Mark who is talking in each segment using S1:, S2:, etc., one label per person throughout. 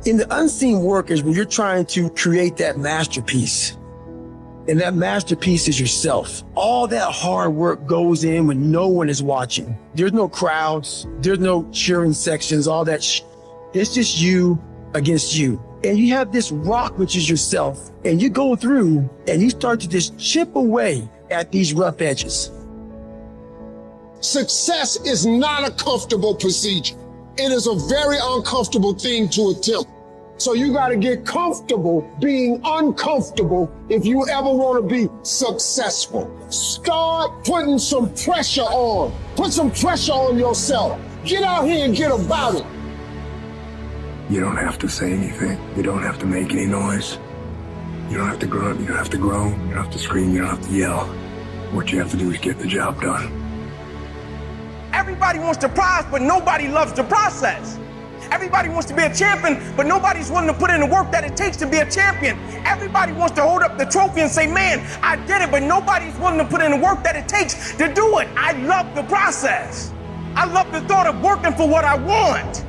S1: In the unseen work is when you're trying to create that masterpiece. And that masterpiece is yourself. All that hard work goes in when no one is watching. There's no crowds, there's no cheering sections, all that It's just you against you. And you have this rock, which is yourself, and you go through and you start to just chip away at these rough edges.
S2: Success is not a comfortable procedure. It is a very uncomfortable thing to attempt. So you got to get comfortable being uncomfortable if you ever want to be successful. Start putting some pressure on. Put some pressure on yourself. Get out here and get about it.
S3: You don't have to say anything. You don't have to make any noise. You don't have to grunt. You don't have to groan. You don't have to scream. You don't have to yell. What you have to do is get the job done.
S4: Everybody wants the prize, but nobody loves the process. Everybody wants to be a champion, but nobody's willing to put in the work that it takes to be a champion. Everybody wants to hold up the trophy and say, man, I did it, but nobody's willing to put in the work that it takes to do it. I love the process. I love the thought of working for what I want.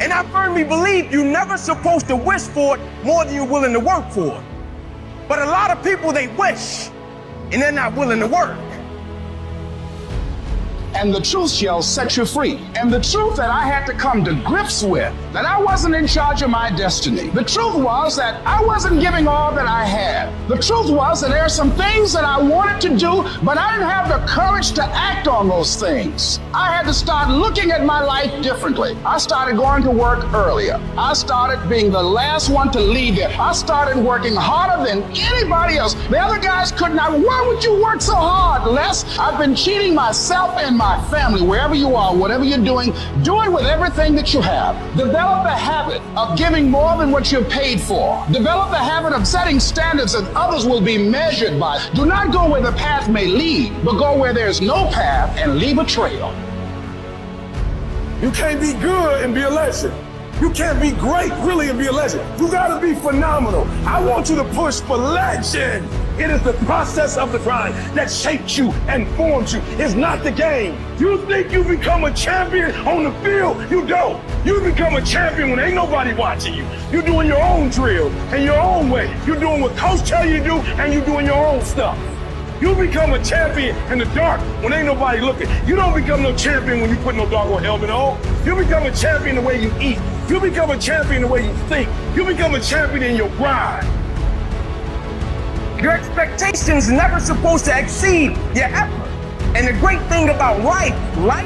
S4: And I firmly believe you're never supposed to wish for it more than you're willing to work for it. But a lot of people, they wish, and they're not willing to work.
S5: And the truth shall set you free. And the truth that I had to come to grips with, that I wasn't in charge of my destiny. The truth was that I wasn't giving all that I had. The truth was that there are some things that I wanted to do, but I didn't have the courage to act on those things. I had to start looking at my life differently. I started going to work earlier. I started being the last one to leave there. I started working harder than anybody else. The other guys could not. Why would you work so hard, Les? I've been cheating myself and my family. Wherever you are, whatever you're doing, do it with everything that you have. Develop the habit of giving more than what you're paid for. Develop the habit of setting standards that others will be measured by. Do not go where the path may lead, but go where there's no path and leave a trail.
S3: You can't be good and be a legend. You can't be great, really, and be a legend. You gotta be phenomenal. I want you to push for legend. It is the process of the grind that shapes you and forms you. It's not the game. You think you become a champion on the field? You don't. You become a champion when ain't nobody watching you. You're doing your own drill and your own way. You're doing what coach tell you to do, and you're doing your own stuff. You become a champion in the dark when ain't nobody looking. You don't become no champion when you put no doggone helmet on. You become a champion the way you eat. You become a champion the way you think. You become a champion in your grind.
S4: Your expectations never supposed to exceed your effort. And the great thing about life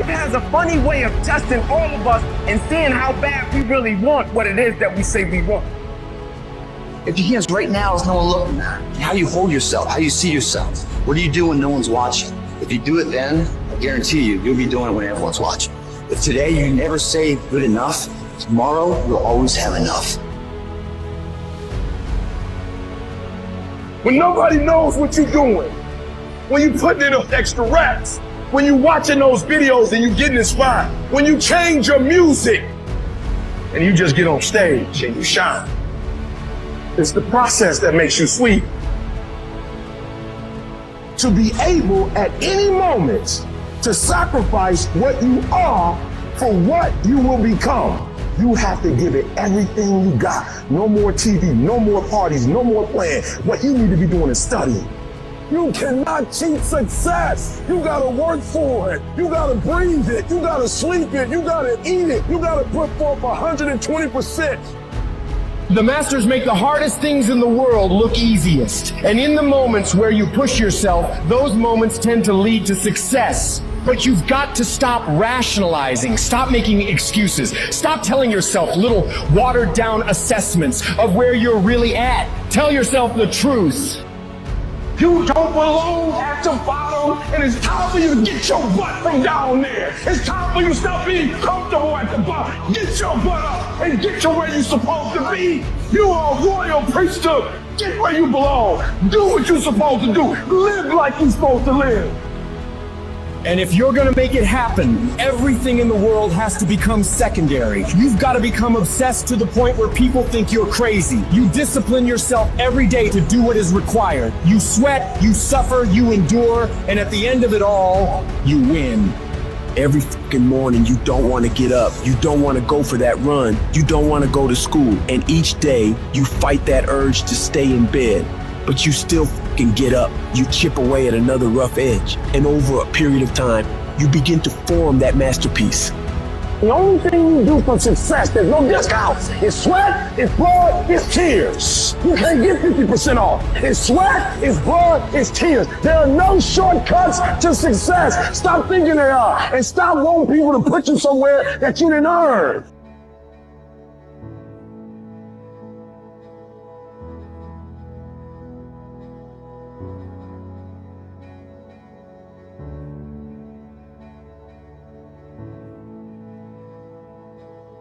S4: has a funny way of testing all of us and seeing how bad we really want what it is that we say we want.
S6: If you can't right now, there's no one looking at how you hold yourself, how you see yourself. What do you do when no one's watching? If you do it then, I guarantee you'll be doing it when everyone's watching. If today you never say good enough, tomorrow you'll always have enough.
S3: When nobody knows what you're doing, when you putting in those extra reps, when you watching those videos and you getting inspired, when you change your music and you just get on stage and you shine. It's the process that makes you sweet. To be able at any moment to sacrifice what you are for what you will become. You have to give it everything you got. No more TV, no more parties, no more playing. What you need to be doing is studying. You cannot cheat success. You gotta work for it. You gotta breathe it. You gotta sleep it. You gotta eat it. You gotta put forth 120%.
S7: The masters make the hardest things in the world look easiest. And in the moments where you push yourself, those moments tend to lead to success. But you've got to stop rationalizing, stop making excuses, stop telling yourself little watered down assessments of where you're really at. Tell yourself the truth.
S3: You don't belong at the bottom, and it's time for you to get your butt from down there. It's time for you to stop being comfortable at the bottom. Get your butt up and get to where you're supposed to be. You are a royal priesthood. Get where you belong. Do what you're supposed to do. Live like you're supposed to live.
S7: And if you're gonna make it happen, everything in the world has to become secondary. You've got to become obsessed to the point where people think you're crazy. You discipline yourself every day to do what is required. You sweat, you suffer, you endure, and at the end of it all, you win. Every
S1: fucking morning, you don't want to get up. You don't want to go for that run. You don't want to go to school. And each day, you fight that urge to stay in bed. But you still fucking get up. You chip away at another rough edge. And over a period of time, you begin to form that masterpiece.
S3: The only thing you do for success, there's no discounts. It's sweat, it's blood, it's tears. You can't get 50% off. It's sweat, it's blood, it's tears. There are no shortcuts to success. Stop thinking there are. And stop wanting people to put you somewhere that you didn't earn.